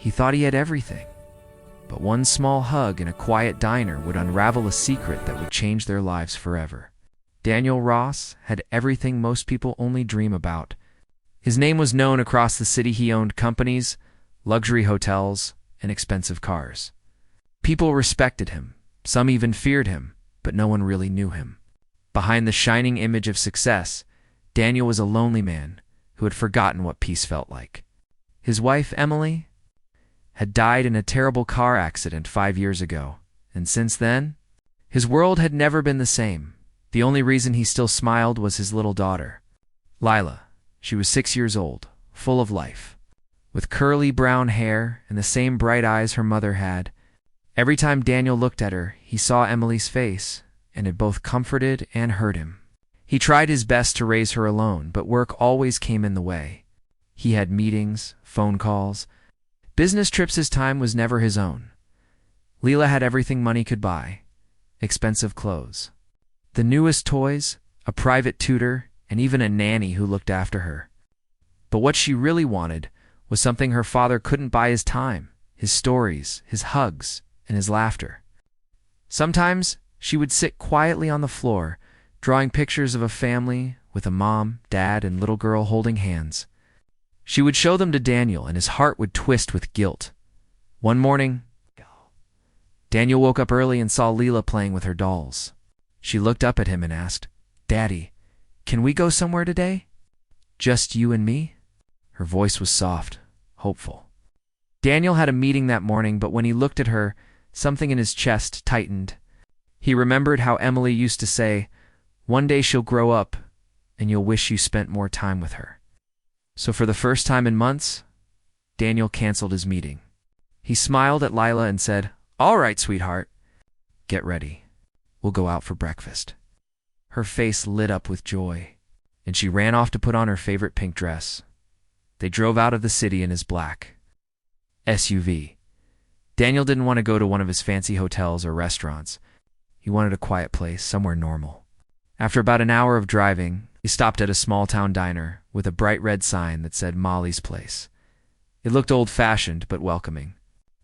He thought he had everything. But one small hug in a quiet diner would unravel a secret that would change their lives forever. Daniel Ross had everything most people only dream about. His name was known across the city. He owned companies, luxury hotels, and expensive cars. People respected him. Some even feared him, but no one really knew him. Behind the shining image of success, Daniel was a lonely man who had forgotten what peace felt like. His wife, Emily, had died in a terrible car accident 5 years ago, and since then, his world had never been the same. The only reason he still smiled was his little daughter, Lila. She was 6 years old, full of life, with curly brown hair and the same bright eyes her mother had. Every time Daniel looked at her, he saw Emily's face, and it both comforted and hurt him. He tried his best to raise her alone, but work always came in the way. He had meetings, phone calls, business trips. His time was never his own. Leela had everything money could buy: expensive clothes, the newest toys, a private tutor, and even a nanny who looked after her. But what she really wanted was something her father couldn't buy: his time, his stories, his hugs, and his laughter. Sometimes she would sit quietly on the floor, drawing pictures of a family with a mom, dad, and little girl holding hands. She would show them to Daniel, and his heart would twist with guilt. One morning, Daniel woke up early and saw Leela playing with her dolls. She looked up at him and asked, "Daddy, can we go somewhere today? Just you and me?" Her voice was soft, hopeful. Daniel had a meeting that morning, but when he looked at her, something in his chest tightened. He remembered how Emily used to say, "One day she'll grow up, and you'll wish you spent more time with her." So for the first time in months, Daniel canceled his meeting. He smiled at Lila and said, "All right, sweetheart. Get ready. We'll go out for breakfast." Her face lit up with joy, and she ran off to put on her favorite pink dress. They drove out of the city in his black SUV. Daniel didn't want to go to one of his fancy hotels or restaurants. He wanted a quiet place, somewhere normal. After about an hour of driving, he stopped at a small-town diner with a bright red sign that said Molly's Place. It looked old-fashioned but welcoming.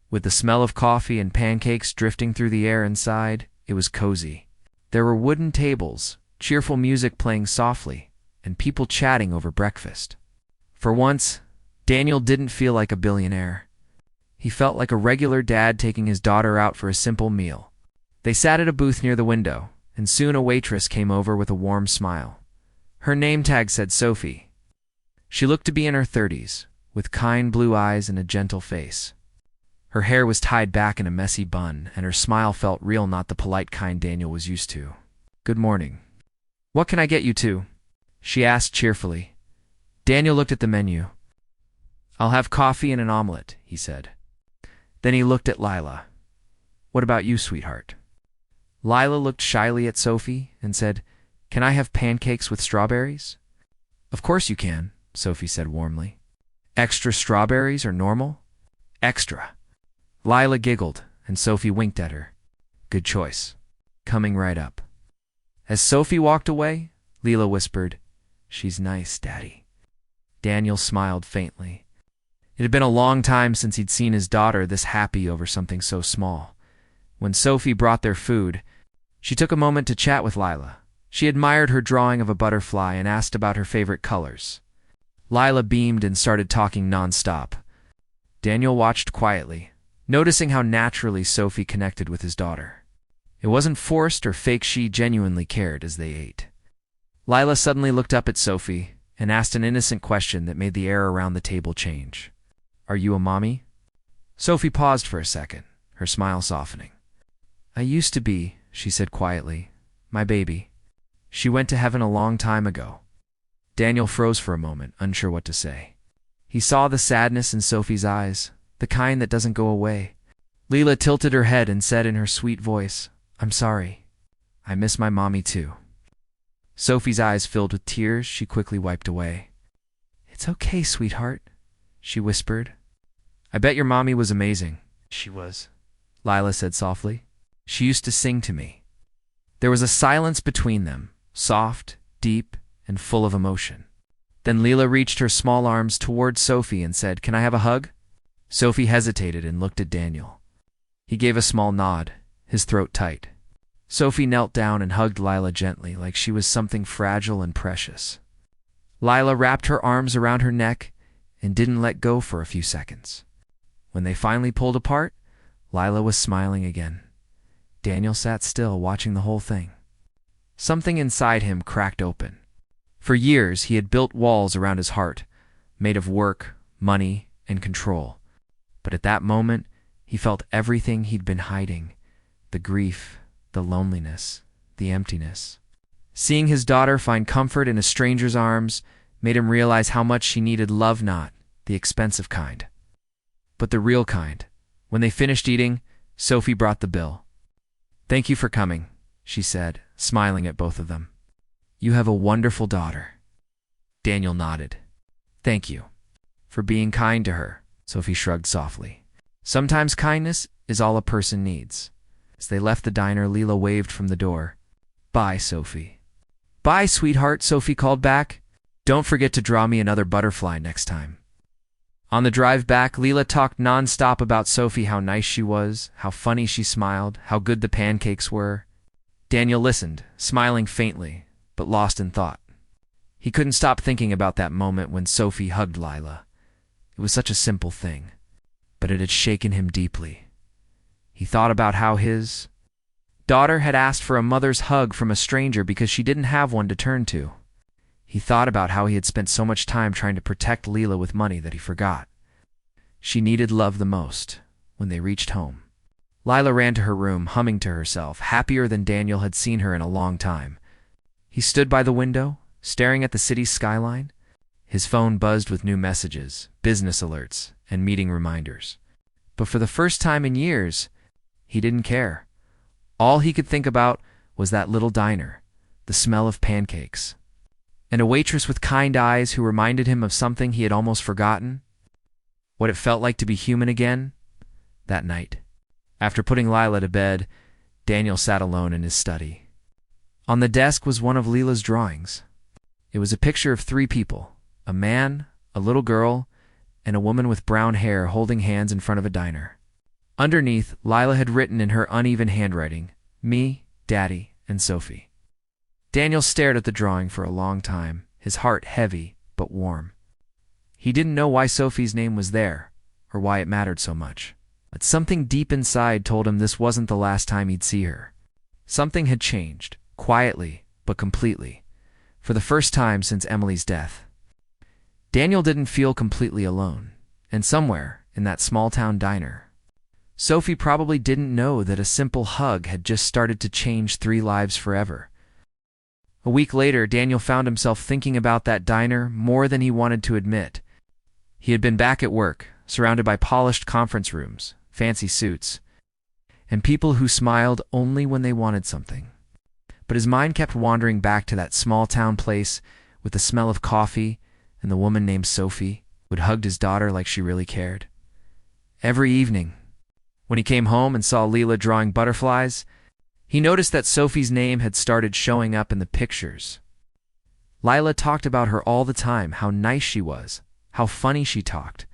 With the smell of coffee and pancakes drifting through the air inside, it was cozy. There were wooden tables, cheerful music playing softly, and people chatting over breakfast. For once, Daniel didn't feel like a billionaire. He felt like a regular dad taking his daughter out for a simple meal. They sat at a booth near the window, and soon a waitress came over with a warm smile. Her name tag said Sophie. She looked to be in her 30s, with kind blue eyes and a gentle face. Her hair was tied back in a messy bun, and her smile felt real, not the polite kind Daniel was used to. "Good morning. What can I get you two?" she asked cheerfully. Daniel looked at the menu. "I'll have coffee and an omelet," he said. Then he looked at Lila. "What about you, sweetheart?" Lila looked shyly at Sophie and said, "Can I have pancakes with strawberries?" "Of course you can," Sophie said warmly. "Extra strawberries or normal?" "Extra." Lila giggled, and Sophie winked at her. "Good choice. Coming right up." As Sophie walked away, Leela whispered, "She's nice, Daddy." Daniel smiled faintly. It had been a long time since he'd seen his daughter this happy over something so small. When Sophie brought their food, she took a moment to chat with Lila. She admired her drawing of a butterfly and asked about her favorite colors. Lila beamed and started talking nonstop. Daniel watched quietly, noticing how naturally Sophie connected with his daughter. It wasn't forced or fake. She genuinely cared as they ate. Lila suddenly looked up at Sophie and asked an innocent question that made the air around the table change. "Are you a mommy?" Sophie paused for a second, her smile softening. "I used to be," she said quietly. "My baby. She went to heaven a long time ago." Daniel froze for a moment, unsure what to say. He saw the sadness in Sophie's eyes, the kind that doesn't go away. Leela tilted her head and said in her sweet voice, "I'm sorry. I miss my mommy too." Sophie's eyes filled with tears. She quickly wiped away. "It's okay, sweetheart," she whispered. "I bet your mommy was amazing." "She was," Lila said softly. "She used to sing to me." There was a silence between them, soft, deep, and full of emotion. Then Leela reached her small arms toward Sophie and said, "Can I have a hug?" Sophie hesitated and looked at Daniel. He gave a small nod, his throat tight. Sophie knelt down and hugged Lila gently, like she was something fragile and precious. Lila wrapped her arms around her neck and didn't let go for a few seconds. When they finally pulled apart, Lila was smiling again. Daniel sat still, watching the whole thing. Something inside him cracked open. For years, he had built walls around his heart, made of work, money, and control. But at that moment, he felt everything he'd been hiding: the grief, the loneliness, the emptiness. Seeing his daughter find comfort in a stranger's arms made him realize how much she needed love, not the expensive kind, but the real kind. When they finished eating, Sophie brought the bill. "Thank you for coming," she said, smiling at both of them. "You have a wonderful daughter." Daniel nodded. "Thank you for being kind to her," Sophie shrugged softly. "Sometimes kindness is all a person needs." As they left the diner, Lila waved from the door. "Bye, Sophie." "Bye, sweetheart," Sophie called back. "Don't forget to draw me another butterfly next time." On the drive back, Lila talked non-stop about Sophie, how nice she was, how funny she smiled, how good the pancakes were. Daniel listened, smiling faintly, but lost in thought. He couldn't stop thinking about that moment when Sophie hugged Lila. It was such a simple thing, but it had shaken him deeply. He thought about how his daughter had asked for a mother's hug from a stranger because she didn't have one to turn to. He thought about how he had spent so much time trying to protect Lila with money that he forgot. She needed love the most. When they reached home, Lila ran to her room, humming to herself, happier than Daniel had seen her in a long time. He stood by the window, staring at the city's skyline. His phone buzzed with new messages, business alerts, and meeting reminders. But for the first time in years, he didn't care. All he could think about was that little diner, the smell of pancakes, and a waitress with kind eyes who reminded him of something he had almost forgotten: what it felt like to be human again. That night, after putting Lila to bed, Daniel sat alone in his study. On the desk was one of Lila's drawings. It was a picture of three people: a man, a little girl, and a woman with brown hair holding hands in front of a diner. Underneath, Lila had written in her uneven handwriting, "Me, Daddy, and Sophie." Daniel stared at the drawing for a long time, his heart heavy but warm. He didn't know why Sophie's name was there, or why it mattered so much. But something deep inside told him this wasn't the last time he'd see her. Something had changed, quietly but completely, for the first time since Emily's death. Daniel didn't feel completely alone, and somewhere in that small-town diner, Sophie probably didn't know that a simple hug had just started to change 3 lives forever. A week later, Daniel found himself thinking about that diner more than he wanted to admit. He had been back at work, surrounded by polished conference rooms, fancy suits, and people who smiled only when they wanted something. But his mind kept wandering back to that small-town place with the smell of coffee and the woman named Sophie who had hugged his daughter like she really cared. Every evening, when he came home and saw Lila drawing butterflies, he noticed that Sophie's name had started showing up in the pictures. Lila talked about her all the time, how nice she was, how funny she talked,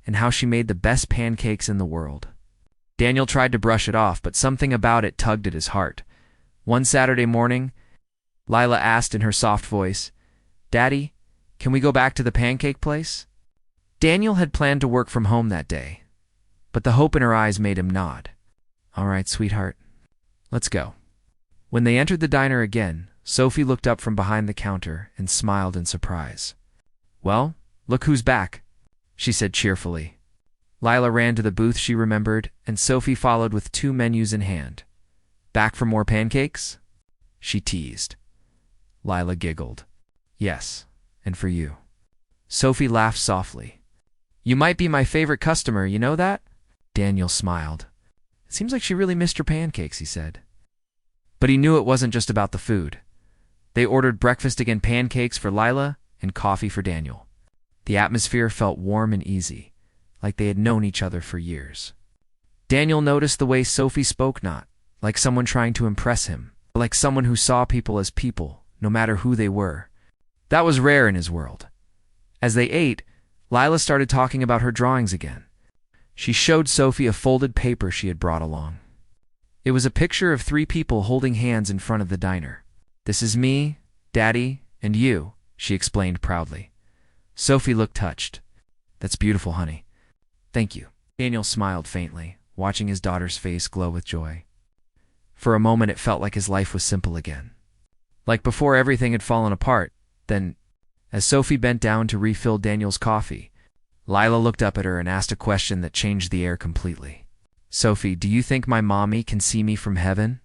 and how she made the best pancakes in the world. Daniel tried to brush it off, but something about it tugged at his heart. One Saturday morning, Lila asked in her soft voice, "Daddy, can we go back to the pancake place?" Daniel had planned to work from home that day, but the hope in her eyes made him nod. "All right, sweetheart. Let's go." When they entered the diner again, Sophie looked up from behind the counter and smiled in surprise. "Well, look who's back," she said cheerfully. Lila ran to the booth she remembered, and Sophie followed with 2 menus in hand. "Back for more pancakes?" she teased. Lila giggled. "Yes, and for you." Sophie laughed softly. "You might be my favorite customer, you know that?" Daniel smiled. "It seems like she really missed your pancakes," he said. But he knew it wasn't just about the food. They ordered breakfast again, pancakes for Lila and coffee for Daniel. The atmosphere felt warm and easy, like they had known each other for years. Daniel noticed the way Sophie spoke, not like someone trying to impress him, but like someone who saw people as people, no matter who they were. That was rare in his world. As they ate, Lila started talking about her drawings again. She showed Sophie a folded paper she had brought along. It was a picture of 3 people holding hands in front of the diner. "This is me, Daddy, and you," she explained proudly. Sophie looked touched. "That's beautiful, honey. Thank you." Daniel smiled faintly, watching his daughter's face glow with joy. For a moment it felt like his life was simple again. Like before everything had fallen apart. Then, as Sophie bent down to refill Daniel's coffee, Lila looked up at her and asked a question that changed the air completely. "Sophie, do you think my mommy can see me from heaven?"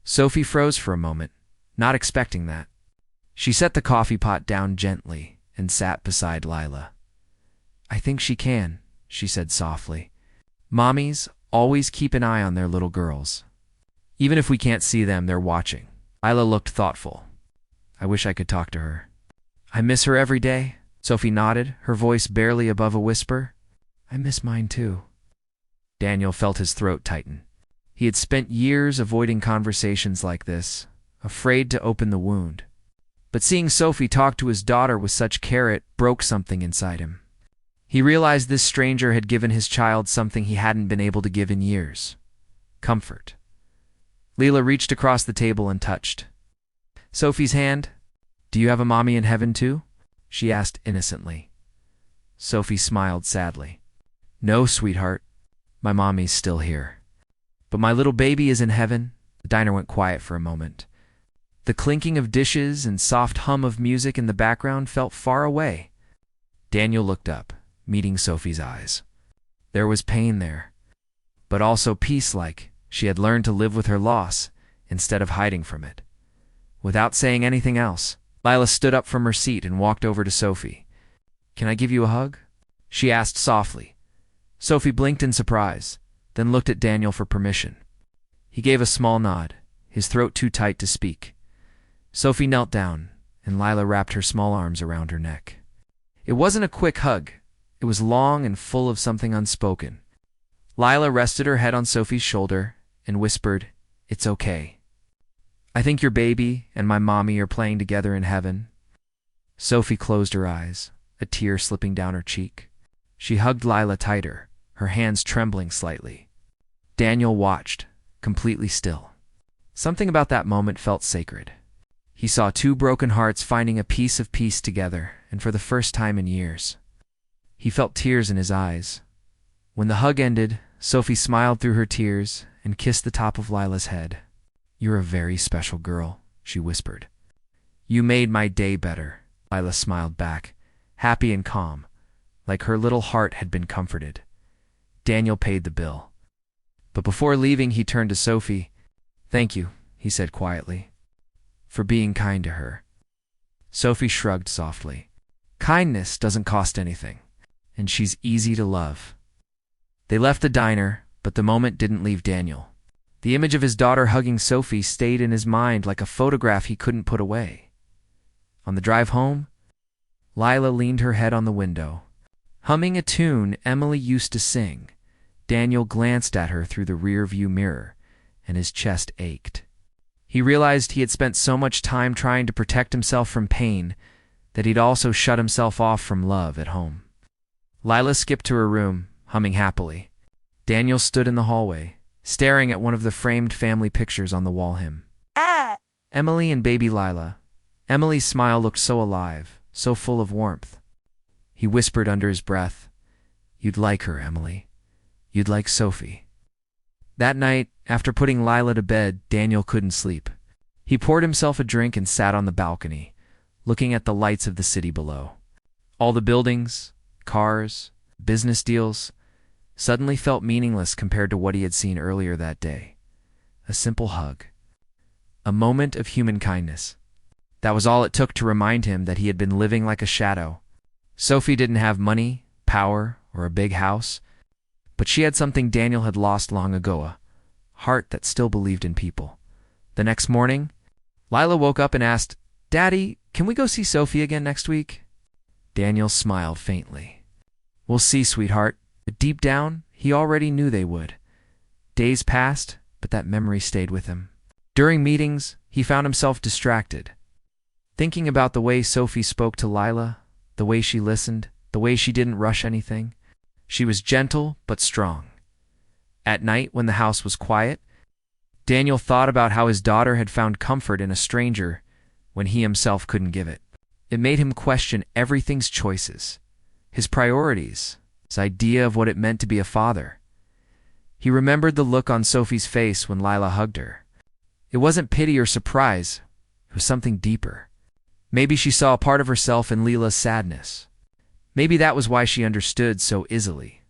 Sophie froze for a moment, not expecting that. She set the coffee pot down gently and sat beside Lila. "I think she can," she said softly. "Mommies always keep an eye on their little girls. Even if we can't see them, they're watching." Lila looked thoughtful. "I wish I could talk to her." "I miss her every day," Sophie nodded, her voice barely above a whisper. "I miss mine too." Daniel felt his throat tighten. He had spent years avoiding conversations like this, afraid to open the wound. But seeing Sophie talk to his daughter with such care, it broke something inside him. He realized this stranger had given his child something he hadn't been able to give in years: comfort. Lila reached across the table and touched Sophie's hand. "Do you have a mommy in heaven too?" she asked innocently. Sophie smiled sadly. "No, sweetheart. My mommy's still here. But my little baby is in heaven." The diner went quiet for a moment. The clinking of dishes and soft hum of music in the background felt far away. Daniel looked up, meeting Sophie's eyes. There was pain there, but also peace, like she had learned to live with her loss instead of hiding from it. Without saying anything else, Lila stood up from her seat and walked over to Sophie. "Can I give you a hug?" she asked softly. Sophie blinked in surprise, then looked at Daniel for permission. He gave a small nod, his throat too tight to speak. Sophie knelt down, and Lila wrapped her small arms around her neck. It wasn't a quick hug. It was long and full of something unspoken. Lila rested her head on Sophie's shoulder and whispered, "It's okay. I think your baby and my mommy are playing together in heaven." Sophie closed her eyes, a tear slipping down her cheek. She hugged Lila tighter, her hands trembling slightly. Daniel watched, completely still. Something about that moment felt sacred. He saw 2 broken hearts finding a piece of peace together, and for the first time in years. He felt tears in his eyes. When the hug ended, Sophie smiled through her tears and kissed the top of Lila's head. "You're a very special girl," she whispered. "You made my day better," Lila smiled back, happy and calm, like her little heart had been comforted. Daniel paid the bill. But before leaving, he turned to Sophie. "Thank you," he said quietly, "for being kind to her." Sophie shrugged softly. Kindness doesn't cost anything, and she's easy to love. They left the diner, but the moment didn't leave Daniel. The image of his daughter hugging Sophie stayed in his mind like a photograph he couldn't put away. On the drive home, Lila leaned her head on the window, humming a tune Emily used to sing. Daniel glanced at her through the rear-view mirror, and his chest ached. He realized he had spent so much time trying to protect himself from pain that he'd also shut himself off from love at home. Lila skipped to her room, humming happily. Daniel stood in the hallway, staring at one of the framed family pictures on the wall. Emily and baby Lila. Emily's smile looked so alive, so full of warmth. He whispered under his breath, "You'd like her, Emily. You'd like Sophie." That night, after putting Lila to bed, Daniel couldn't sleep. He poured himself a drink and sat on the balcony, looking at the lights of the city below. All the buildings, cars, business deals suddenly felt meaningless compared to what he had seen earlier that day. A simple hug. A moment of human kindness. That was all it took to remind him that he had been living like a shadow. Sophie didn't have money, power, or a big house, but she had something Daniel had lost long ago, a heart that still believed in people. The next morning, Lila woke up and asked, "Daddy, can we go see Sophie again next week?" Daniel smiled faintly. "We'll see, sweetheart." But deep down, he already knew they would. Days passed, but that memory stayed with him. During meetings, he found himself distracted, thinking about the way Sophie spoke to Lila, the way she listened, the way she didn't rush anything. She was gentle but strong. At night, when the house was quiet, Daniel thought about how his daughter had found comfort in a stranger when he himself couldn't give it. It made him question everything's choices, his priorities, his idea of what it meant to be a father. He remembered the look on Sophie's face when Lila hugged her. It wasn't pity or surprise, it was something deeper. Maybe she saw a part of herself in Lila's sadness. Maybe that was why she understood so easily.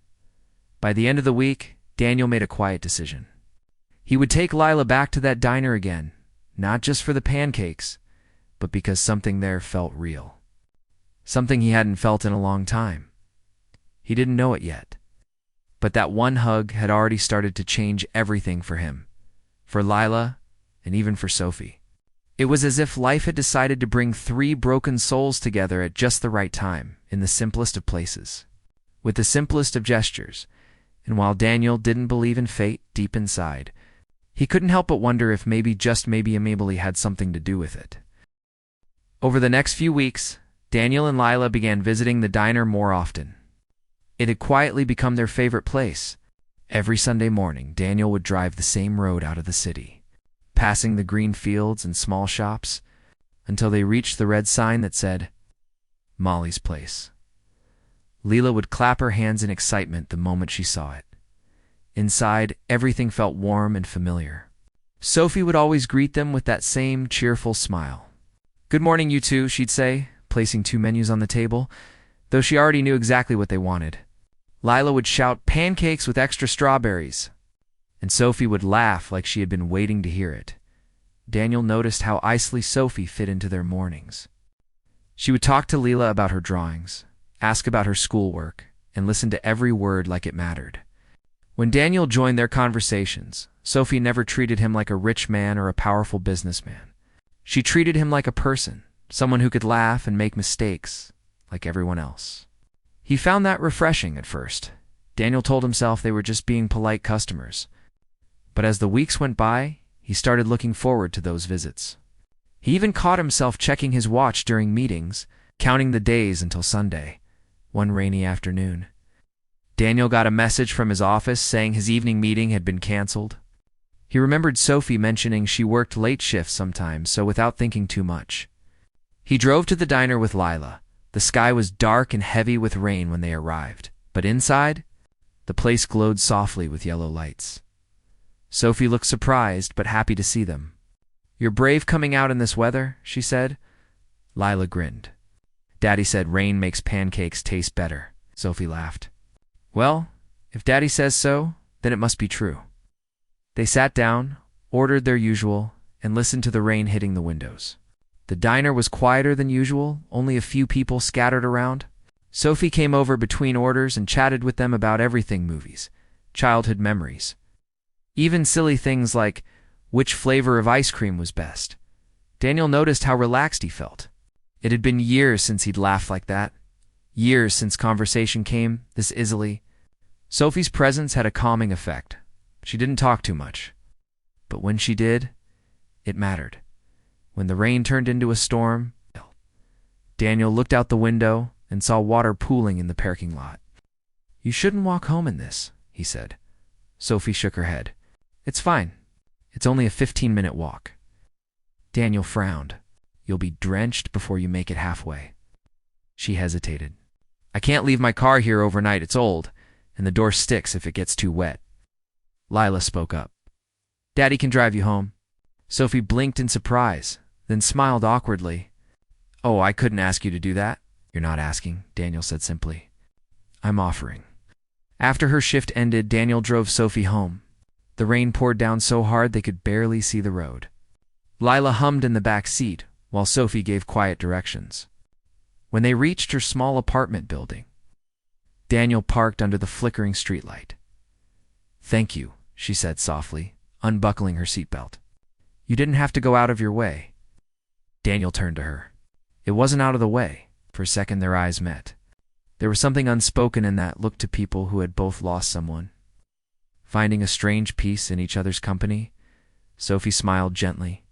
By the end of the week, Daniel made a quiet decision. He would take Lila back to that diner again, not just for the pancakes, but because something there felt real. Something he hadn't felt in a long time. He didn't know it yet. But that one hug had already started to change everything for him, for Lila, and even for Sophie. It was as if life had decided to bring three broken souls together at just the right time, in the simplest of places, with the simplest of gestures. And while Daniel didn't believe in fate deep inside, he couldn't help but wonder if maybe, just maybe, Emily had something to do with it. Over the next few weeks, Daniel and Lila began visiting the diner more often. It had quietly become their favorite place. Every Sunday morning, Daniel would drive the same road out of the city, passing the green fields and small shops, until they reached the red sign that said, Molly's Place. Lila would clap her hands in excitement the moment she saw it. Inside, everything felt warm and familiar. Sophie would always greet them with that same cheerful smile. "Good morning, you two," she'd say, placing two menus on the table, though she already knew exactly what they wanted. Lila would shout, "Pancakes with extra strawberries," and Sophie would laugh like she had been waiting to hear it. Daniel noticed how icily Sophie fit into their mornings. She would talk to Lila about her drawings, ask about her schoolwork, and listen to every word like it mattered. When Daniel joined their conversations, Sophie never treated him like a rich man or a powerful businessman. She treated him like a person, someone who could laugh and make mistakes, like everyone else. He found that refreshing at first. Daniel told himself they were just being polite customers. But as the weeks went by, he started looking forward to those visits. He even caught himself checking his watch during meetings, counting the days until Sunday. One rainy afternoon, Daniel got a message from his office saying his evening meeting had been canceled. He remembered Sophie mentioning she worked late shifts sometimes, so without thinking too much, he drove to the diner with Lila. The sky was dark and heavy with rain when they arrived, but inside, the place glowed softly with yellow lights. Sophie looked surprised but happy to see them. "You're brave coming out in this weather," she said. Lila grinned. "Daddy said rain makes pancakes taste better," Sophie laughed. "Well, if Daddy says so, then it must be true." They sat down, ordered their usual, and listened to the rain hitting the windows. The diner was quieter than usual, only a few people scattered around. Sophie came over between orders and chatted with them about everything: movies, childhood memories, even silly things like which flavor of ice cream was best. Daniel noticed how relaxed he felt. It had been years since he'd laughed like that. Years since conversation came this easily. Sophie's presence had a calming effect. She didn't talk too much. But when she did, it mattered. When the rain turned into a storm, Daniel looked out the window and saw water pooling in the parking lot. "You shouldn't walk home in this," he said. Sophie shook her head. "It's fine. It's only a 15-minute walk." Daniel frowned. "You'll be drenched before you make it halfway." She hesitated. "I can't leave my car here overnight. It's old, and the door sticks if it gets too wet." Lila spoke up. "Daddy can drive you home." Sophie blinked in surprise, then smiled awkwardly. "Oh, I couldn't ask you to do that." "You're not asking," Daniel said simply. "I'm offering." After her shift ended, Daniel drove Sophie home. The rain poured down so hard they could barely see the road. Lila hummed in the back seat, while Sophie gave quiet directions. When they reached her small apartment building, Daniel parked under the flickering streetlight. "Thank you," she said softly, unbuckling her seatbelt. "You didn't have to go out of your way." Daniel turned to her. It wasn't out of the way. For a second their eyes met. There was something unspoken in that look to people who had both lost someone. Finding a strange peace in each other's company, Sophie smiled gently.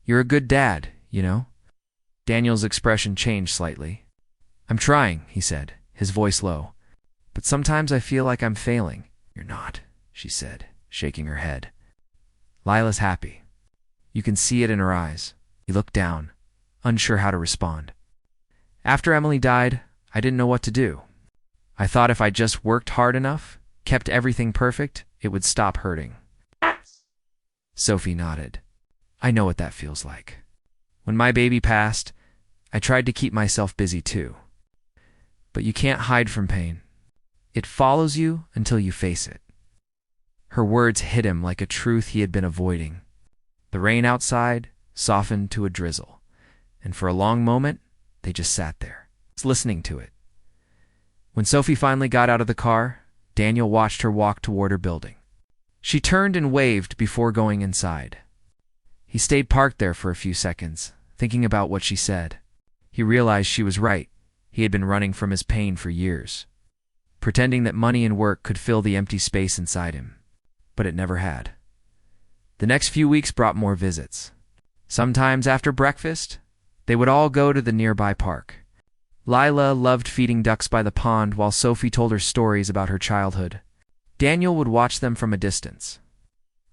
"You're a good dad, you know." Daniel's expression changed slightly. "I'm trying," he said, his voice low. but sometimes I feel like I'm failing." "You're not," she said, shaking her head. Lila's happy. You can see it in her eyes. He looked down, unsure how to respond. "After Emily died, I didn't know what to do. I thought if I just worked hard enough, kept everything perfect, it would stop hurting." Sophie nodded. "I know what that feels like. When my baby passed, I tried to keep myself busy too. But you can't hide from pain. It follows you until you face it." Her words hit him like a truth he had been avoiding. The rain outside softened to a drizzle, and for a long moment, they just sat there, listening to it. When Sophie finally got out of the car, Daniel watched her walk toward her building. She turned and waved before going inside. He stayed parked there for a few seconds, thinking about what she said. He realized she was right. He had been running from his pain for years, pretending that money and work could fill the empty space inside him. But it never had. The next few weeks brought more visits. Sometimes after breakfast, they would all go to the nearby park. Lila loved feeding ducks by the pond while Sophie told her stories about her childhood. Daniel would watch them from a distance.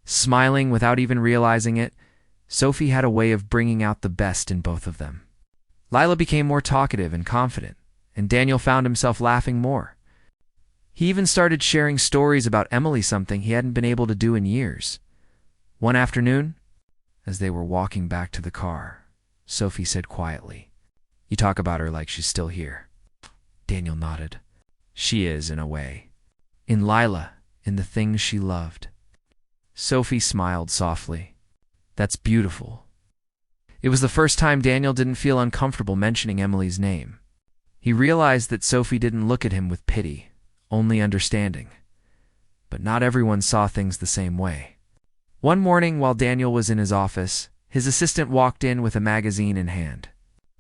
Smiling without even realizing it, Sophie had a way of bringing out the best in both of them. Lila became more talkative and confident, and Daniel found himself laughing more. He even started sharing stories about Emily, something he hadn't been able to do in years. One afternoon, as they were walking back to the car, Sophie said quietly, "You talk about her like she's still here." Daniel nodded. "She is, in a way. In Lila, in the things she loved." Sophie smiled softly. "That's beautiful." It was the first time Daniel didn't feel uncomfortable mentioning Emily's name. He realized that Sophie didn't look at him with pity, only understanding. But not everyone saw things the same way. One morning, while Daniel was in his office, his assistant walked in with a magazine in hand.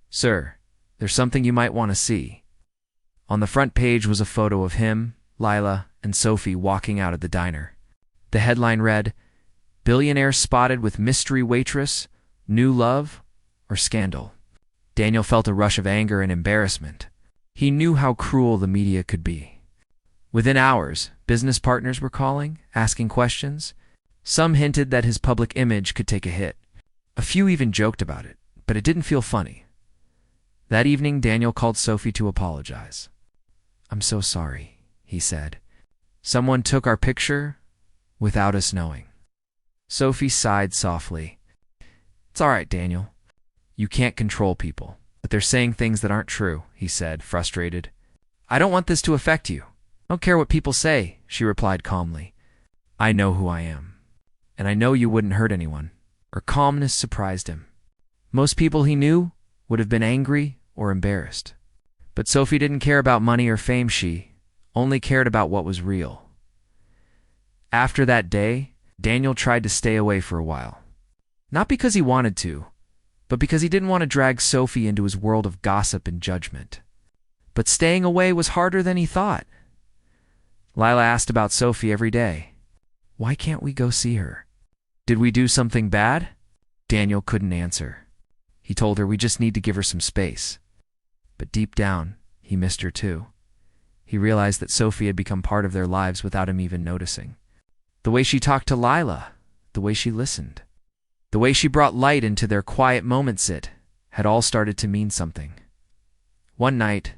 "Sir, there's something you might want to see." On the front page was a photo of him, Lila, and Sophie walking out of the diner. The headline read, "Billionaire spotted with mystery waitress, new love, or scandal?" Daniel felt a rush of anger and embarrassment. He knew how cruel the media could be. Within hours, business partners were calling, asking questions. Some hinted that his public image could take a hit. A few even joked about it, but it didn't feel funny. That evening, Daniel called Sophie to apologize. "I'm so sorry," he said. "Someone took our picture without us knowing." Sophie sighed softly. "It's all right, Daniel. You can't control people, but they're saying things that aren't true," he said, frustrated. "I don't want this to affect you." "I don't care what people say," she replied calmly. "I know who I am. And I know you wouldn't hurt anyone." Her calmness surprised him. Most people he knew would have been angry or embarrassed. But Sophie didn't care about money or fame. She only cared about what was real. After that day, Daniel tried to stay away for a while. Not because he wanted to, but because he didn't want to drag Sophie into his world of gossip and judgment. But staying away was harder than he thought. Lila asked about Sophie every day. "Why can't we go see her? Did we do something bad?" Daniel couldn't answer. He told her we just need to give her some space. But deep down, he missed her too. He realized that Sophie had become part of their lives without him even noticing. The way she talked to Lila, the way she listened, the way she brought light into their quiet moments, it had all started to mean something. One night,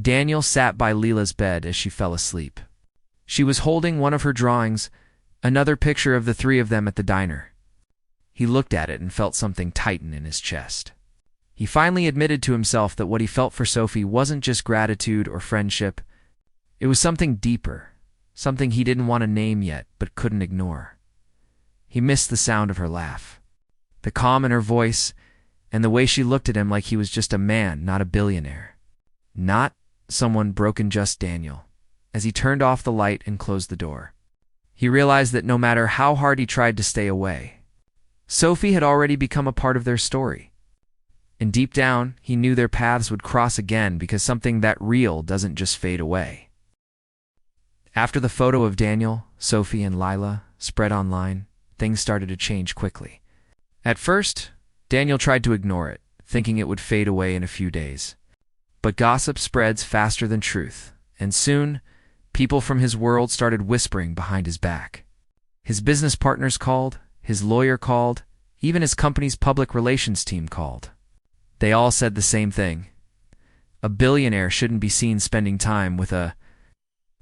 Daniel sat by Lila's bed as she fell asleep. She was holding one of her drawings, another picture of the three of them at the diner. He looked at it and felt something tighten in his chest. He finally admitted to himself that what he felt for Sophie wasn't just gratitude or friendship. It was something deeper, something he didn't want to name yet but couldn't ignore. He missed the sound of her laugh, the calm in her voice, and the way she looked at him like he was just a man, not a billionaire. Not someone broken, just Daniel. As he turned off the light and closed the door, he realized that no matter how hard he tried to stay away, Sophie had already become a part of their story. And deep down, he knew their paths would cross again because something that real doesn't just fade away. After the photo of Daniel, Sophie, and Lila spread online, things started to change quickly. At first, Daniel tried to ignore it, thinking it would fade away in a few days. But gossip spreads faster than truth, And soon, people from his world started whispering behind his back. His business partners called, his lawyer called, even his company's public relations team called. They all said the same thing. A billionaire shouldn't be seen spending time with a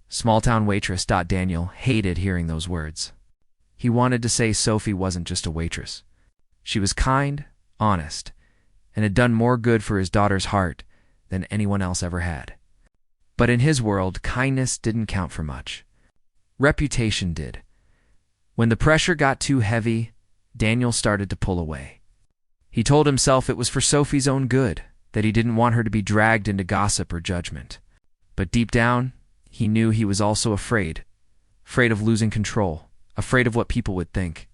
small-town waitress. Daniel hated hearing those words. He wanted to say Sophie wasn't just a waitress. She was kind, honest, and had done more good for his daughter's heart than anyone else ever had. But in his world, kindness didn't count for much. Reputation did. When the pressure got too heavy, Daniel started to pull away. He told himself it was for Sophie's own good, that he didn't want her to be dragged into gossip or judgment. But deep down, he knew he was also afraid of losing control, afraid of what people would think,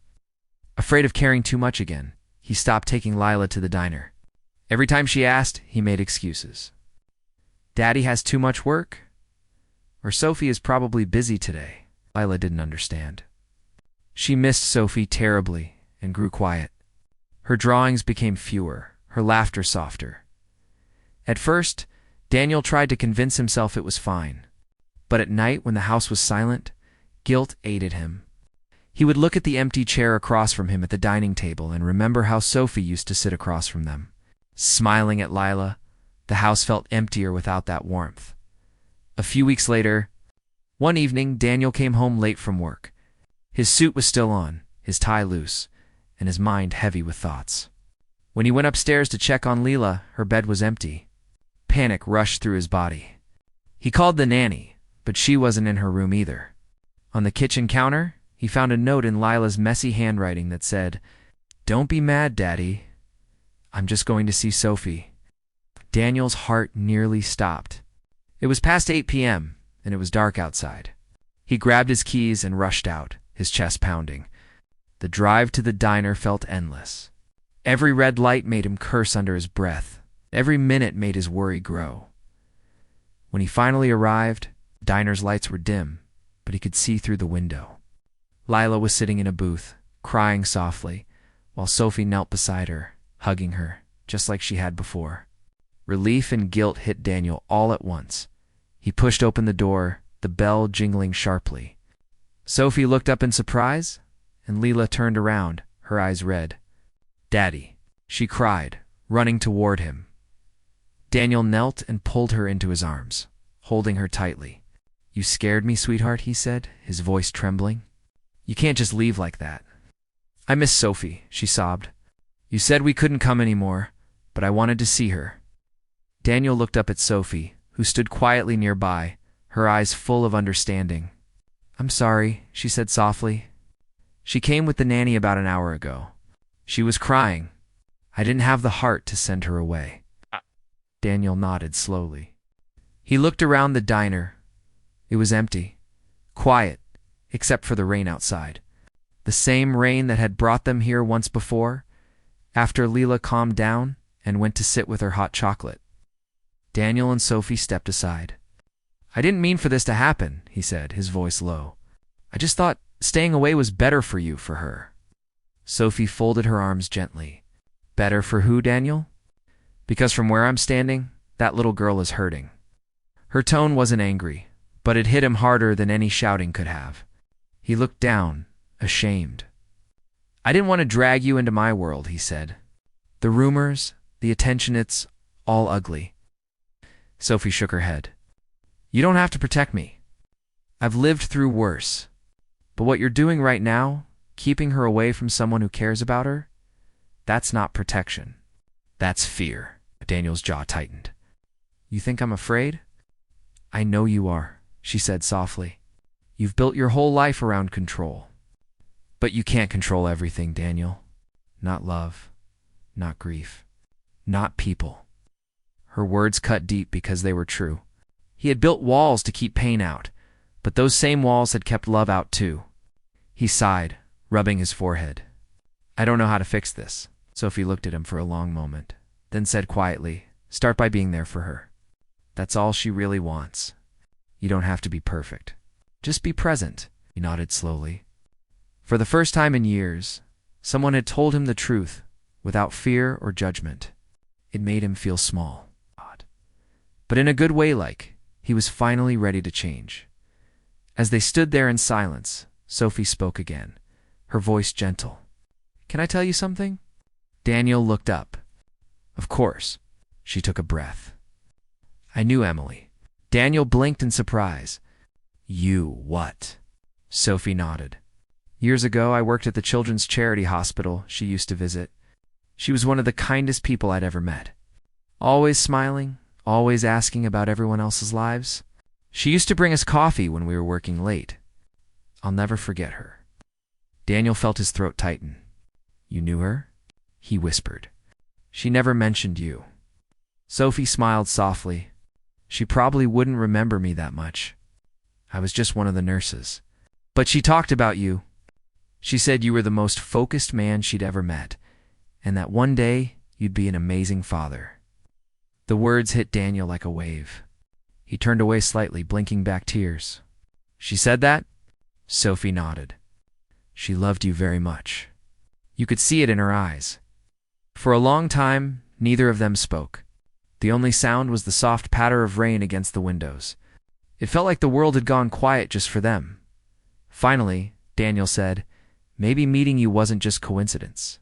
afraid of caring too much again. He stopped taking Lila to the diner. Every time she asked, he made excuses. Daddy has too much work? Or Sophie is probably busy today. Lila didn't understand. She missed Sophie terribly and grew quiet. Her drawings became fewer, her laughter softer. At first, Daniel tried to convince himself it was fine. But at night, when the house was silent, guilt ate him. He would look at the empty chair across from him at the dining table and remember how Sophie used to sit across from them. Smiling at Lila, the house felt emptier without that warmth. A few weeks later, one evening, Daniel came home late from work. His suit was still on, his tie loose, and his mind heavy with thoughts. When he went upstairs to check on Lila, her bed was empty. Panic rushed through his body. He called the nanny, but she wasn't in her room either. On the kitchen counter, he found a note in Lila's messy handwriting that said, "Don't be mad, Daddy. I'm just going to see Sophie." Daniel's heart nearly stopped. It was past 8 p.m., and it was dark outside. He grabbed his keys and rushed out, his chest pounding. The drive to the diner felt endless. Every red light made him curse under his breath. Every minute made his worry grow. When he finally arrived, the diner's lights were dim, but he could see through the window. Lila was sitting in a booth, crying softly, while Sophie knelt beside her, hugging her, just like she had before. Relief and guilt hit Daniel all at once. He pushed open the door, the bell jingling sharply. Sophie looked up in surprise, and Lila turned around, her eyes red. "Daddy," she cried, running toward him. Daniel knelt and pulled her into his arms, holding her tightly. "You scared me, sweetheart," he said, his voice trembling. "You can't just leave like that." "I miss Sophie," she sobbed. "You said we couldn't come anymore, but I wanted to see her." Daniel looked up at Sophie, who stood quietly nearby, her eyes full of understanding. "I'm sorry," she said softly. "She came with the nanny about an hour ago. She was crying. I didn't have the heart to send her away." Daniel nodded slowly. He looked around the diner. It was empty, quiet, except for the rain outside. The same rain that had brought them here once before, after Lila calmed down and went to sit with her hot chocolate. Daniel and Sophie stepped aside. "I didn't mean for this to happen," he said, his voice low. "I just thought staying away was better for you, for her." Sophie folded her arms gently. "Better for who, Daniel?" "Because from where I'm standing, that little girl is hurting." Her tone wasn't angry, but it hit him harder than any shouting could have. He looked down, ashamed. "I didn't want to drag you into my world," he said. "The rumors, the attention, it's all ugly." Sophie shook her head. "You don't have to protect me. I've lived through worse. But what you're doing right now, keeping her away from someone who cares about her, that's not protection. That's fear." Daniel's jaw tightened. "You think I'm afraid?" "I know you are," she said softly. "You've built your whole life around control. But you can't control everything, Daniel. Not love, not grief, not people." Her words cut deep because they were true. He had built walls to keep pain out, but those same walls had kept love out too. He sighed, rubbing his forehead. "I don't know how to fix this." Sophie looked at him for a long moment, then said quietly, "Start by being there for her. That's all she really wants. You don't have to be perfect. Just be present." He nodded slowly. For the first time in years, someone had told him the truth, without fear or judgment. It made him feel small. But in a good way, like He was finally ready to change. As they stood there in silence, Sophie spoke again, her voice gentle. "Can I tell you something?" Daniel looked up. "Of course." She took a breath. "I knew Emily." Daniel blinked in surprise. "You what?" Sophie nodded. "Years ago, I worked at the children's charity hospital she used to visit. She was one of the kindest people I'd ever met. Always smiling, always asking about everyone else's lives. She used to bring us coffee when we were working late. I'll never forget her." Daniel felt his throat tighten. "You knew her?" he whispered. "She never mentioned you." Sophie smiled softly. "She probably wouldn't remember me that much. I was just one of the nurses. But she talked about you. She said you were the most focused man she'd ever met, and that one day you'd be an amazing father." The words hit Daniel like a wave. He turned away slightly, blinking back tears. "She said that?" Sophie nodded. "She loved you very much." You could see it in her eyes. For a long time, neither of them spoke. The only sound was the soft patter of rain against the windows. It felt like the world had gone quiet just for them. Finally, Daniel said, "Maybe meeting you wasn't just coincidence."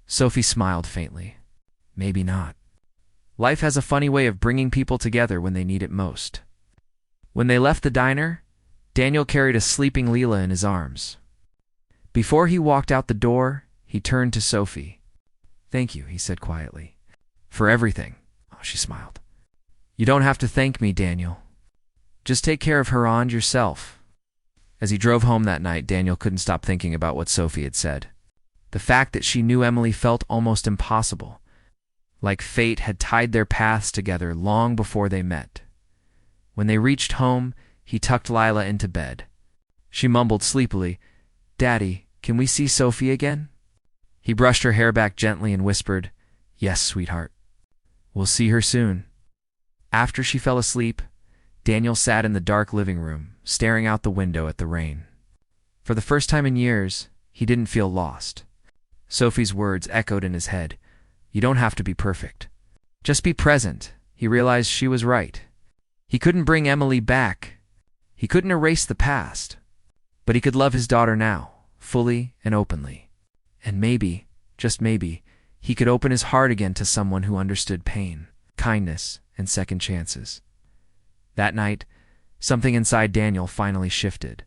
Sophie smiled faintly. "Maybe not. Life has a funny way of bringing people together when they need it most." When they left the diner, Daniel carried a sleeping Leela in his arms. Before he walked out the door, he turned to Sophie. "Thank you," he said quietly. "For everything." Oh, she smiled. "You don't have to thank me, Daniel. Just take care of her and yourself." As he drove home that night, Daniel couldn't stop thinking about what Sophie had said. The fact that she knew Emily felt almost impossible, like fate had tied their paths together long before they met. When they reached home, he tucked Lila into bed. She mumbled sleepily, "Daddy, can we see Sophie again?" He brushed her hair back gently and whispered, "Yes, sweetheart. We'll see her soon." After she fell asleep, Daniel sat in the dark living room, staring out the window at the rain. For the first time in years, he didn't feel lost. Sophie's words echoed in his head. "You don't have to be perfect. Just be present." He realized she was right. He couldn't bring Emily back. He couldn't erase the past. But he could love his daughter now, fully and openly. And maybe, just maybe, he could open his heart again to someone who understood pain, kindness, and second chances. That night, something inside Daniel finally shifted.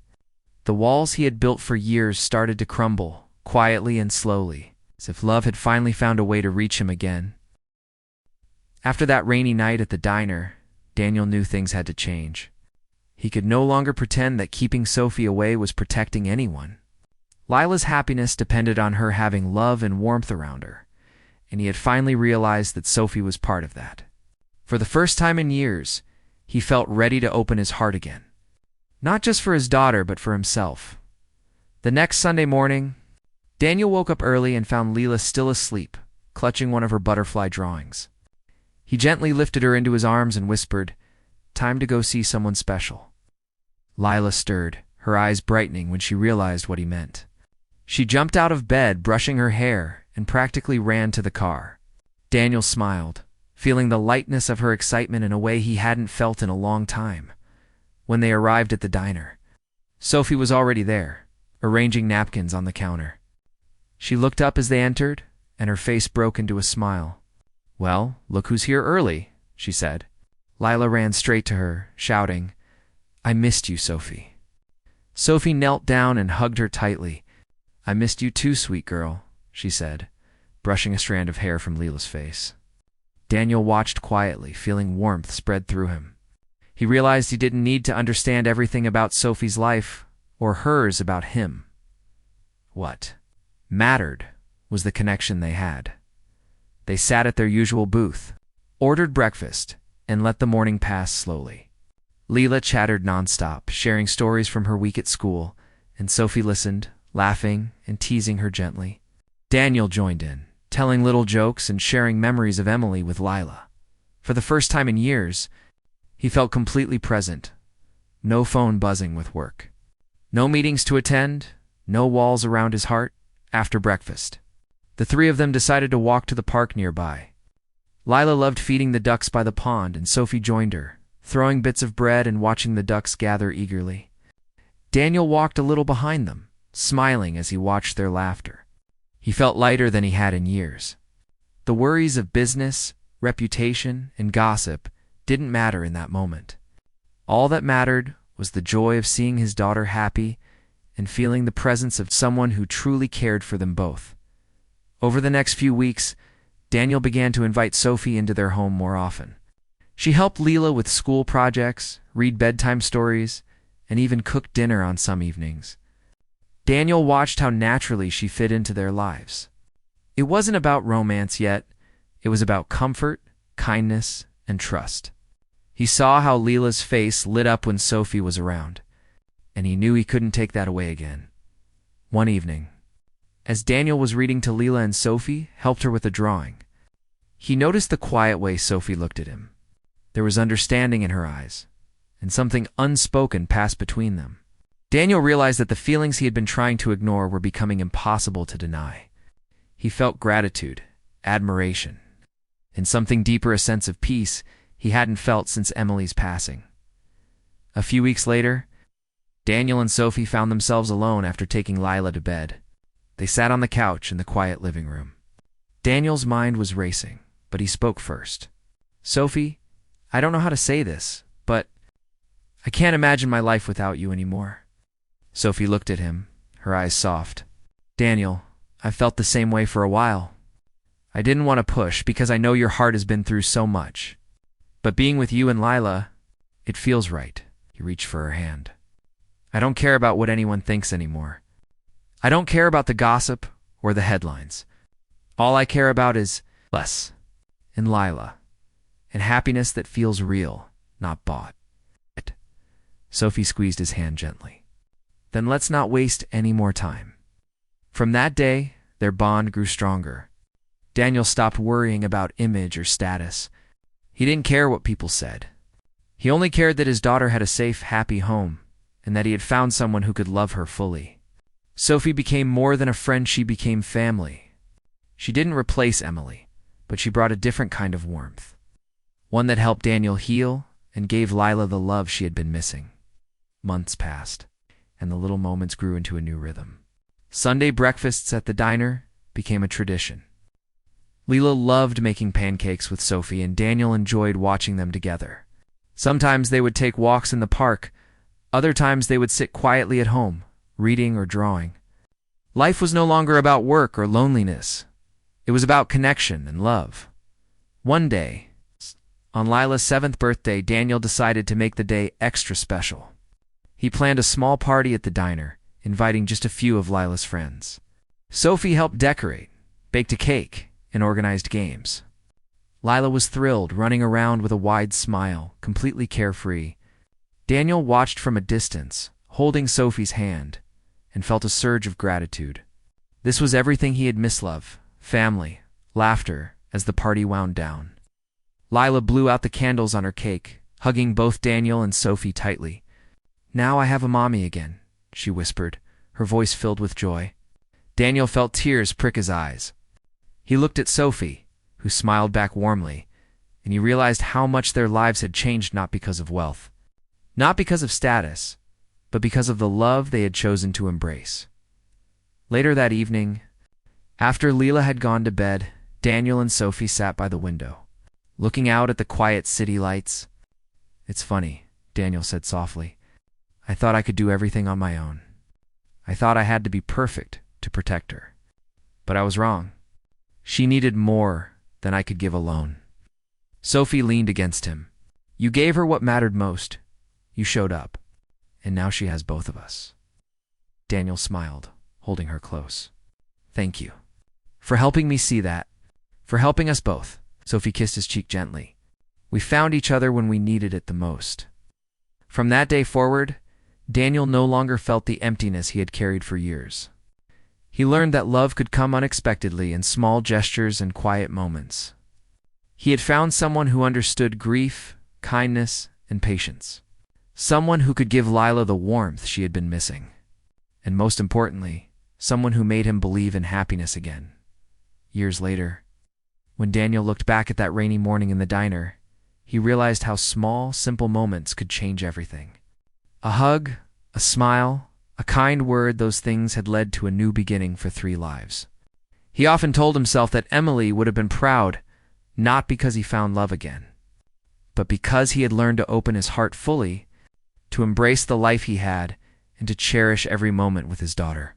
The walls he had built for years started to crumble, quietly and slowly, as if love had finally found a way to reach him again. After that rainy night at the diner, Daniel knew things had to change. He could no longer pretend that keeping Sophie away was protecting anyone. Lila's happiness depended on her having love and warmth around her, and he had finally realized that Sophie was part of that. For the first time in years, he felt ready to open his heart again. Not just for his daughter, but for himself. The next Sunday morning, Daniel woke up early and found Leela still asleep, clutching one of her butterfly drawings. He gently lifted her into his arms and whispered, "Time to go see someone special." Lila stirred, her eyes brightening when she realized what he meant. She jumped out of bed, brushing her hair, and practically ran to the car. Daniel smiled, feeling the lightness of her excitement in a way he hadn't felt in a long time. When they arrived at the diner, Sophie was already there, arranging napkins on the counter. She looked up as they entered, and her face broke into a smile. "Well, look who's here early," she said. Lila ran straight to her, shouting, "I missed you, Sophie." Sophie knelt down and hugged her tightly. "I missed you too, sweet girl," she said, brushing a strand of hair from Lila's face. Daniel watched quietly, feeling warmth spread through him. He realized he didn't need to understand everything about Sophie's life, or hers about him. What mattered was the connection they had. They sat at their usual booth, ordered breakfast, and let the morning pass slowly. Leela chattered nonstop, sharing stories from her week at school, and Sophie listened, laughing and teasing her gently. Daniel joined in, telling little jokes and sharing memories of Emily with Lila. For the first time in years, he felt completely present. No phone buzzing with work. No meetings to attend, no walls around his heart. After breakfast, the three of them decided to walk to the park nearby. Lila loved feeding the ducks by the pond, and Sophie joined her, throwing bits of bread and watching the ducks gather eagerly. Daniel walked a little behind them, smiling as he watched their laughter. He felt lighter than he had in years. The worries of business, reputation, and gossip didn't matter in that moment. All that mattered was the joy of seeing his daughter happy and feeling the presence of someone who truly cared for them both. Over the next few weeks, Daniel began to invite Sophie into their home more often. She helped Leela with school projects, read bedtime stories, and even cook dinner on some evenings. Daniel watched how naturally she fit into their lives. It wasn't about romance yet. It was about comfort, kindness, and trust. He saw how Leela's face lit up when Sophie was around, and he knew he couldn't take that away again. One evening, as Daniel was reading to Leela and Sophie helped her with a drawing, he noticed the quiet way Sophie looked at him. There was understanding in her eyes, and something unspoken passed between them. Daniel realized that the feelings he had been trying to ignore were becoming impossible to deny. He felt gratitude, admiration, and something deeper, a sense of peace he hadn't felt since Emily's passing. A few weeks later, Daniel and Sophie found themselves alone after taking Lila to bed. They sat on the couch in the quiet living room. Daniel's mind was racing, but he spoke first. "Sophie, I don't know how to say this, but I can't imagine my life without you anymore." Sophie looked at him, her eyes soft. "Daniel, I've felt the same way for a while. I didn't want to push because I know your heart has been through so much. But being with you and Lila, it feels right." He reached for her hand. "I don't care about what anyone thinks anymore. I don't care about the gossip or the headlines. All I care about is us and Lila, and happiness that feels real, not bought." Sophie squeezed his hand gently. "Then let's not waste any more time." From that day, their bond grew stronger. Daniel stopped worrying about image or status. He didn't care what people said. He only cared that his daughter had a safe, happy home, and that he had found someone who could love her fully. Sophie became more than a friend, she became family. She didn't replace Emily, but she brought a different kind of warmth. One that helped Daniel heal and gave Lila the love she had been missing. Months passed, and the little moments grew into a new rhythm. Sunday breakfasts at the diner became a tradition. Leela loved making pancakes with Sophie, and Daniel enjoyed watching them together. Sometimes they would take walks in the park. Other times they would sit quietly at home, reading or drawing. Life was no longer about work or loneliness. It was about connection and love. One day, on Lila's 7th birthday, Daniel decided to make the day extra special. He planned a small party at the diner, inviting just a few of Lila's friends. Sophie helped decorate, baked a cake, and organized games. Lila was thrilled, running around with a wide smile, completely carefree. Daniel watched from a distance, holding Sophie's hand, and felt a surge of gratitude. This was everything he had missed: love, family, laughter, as the party wound down. Lila blew out the candles on her cake, hugging both Daniel and Sophie tightly. "Now I have a mommy again," she whispered, her voice filled with joy. Daniel felt tears prick his eyes. He looked at Sophie, who smiled back warmly, and he realized how much their lives had changed, not because of wealth, not because of status, but because of the love they had chosen to embrace. Later that evening, after Leela had gone to bed, Daniel and Sophie sat by the window, looking out at the quiet city lights. "It's funny," Daniel said softly. "I thought I could do everything on my own. I thought I had to be perfect to protect her. But I was wrong. She needed more than I could give alone." Sophie leaned against him. "You gave her what mattered most. You showed up. And now she has both of us." Daniel smiled, holding her close. "Thank you for helping me see that, for helping us both." Sophie kissed his cheek gently. "We found each other when we needed it the most." From that day forward, Daniel no longer felt the emptiness he had carried for years. He learned that love could come unexpectedly in small gestures and quiet moments. He had found someone who understood grief, kindness, and patience. Someone who could give Lila the warmth she had been missing. And most importantly, someone who made him believe in happiness again. Years later, when Daniel looked back at that rainy morning in the diner, he realized how small, simple moments could change everything. A hug, a smile, a kind word, those things had led to a new beginning for 3 lives. He often told himself that Emily would have been proud, not because he found love again, but because he had learned to open his heart fully, to embrace the life he had, and to cherish every moment with his daughter.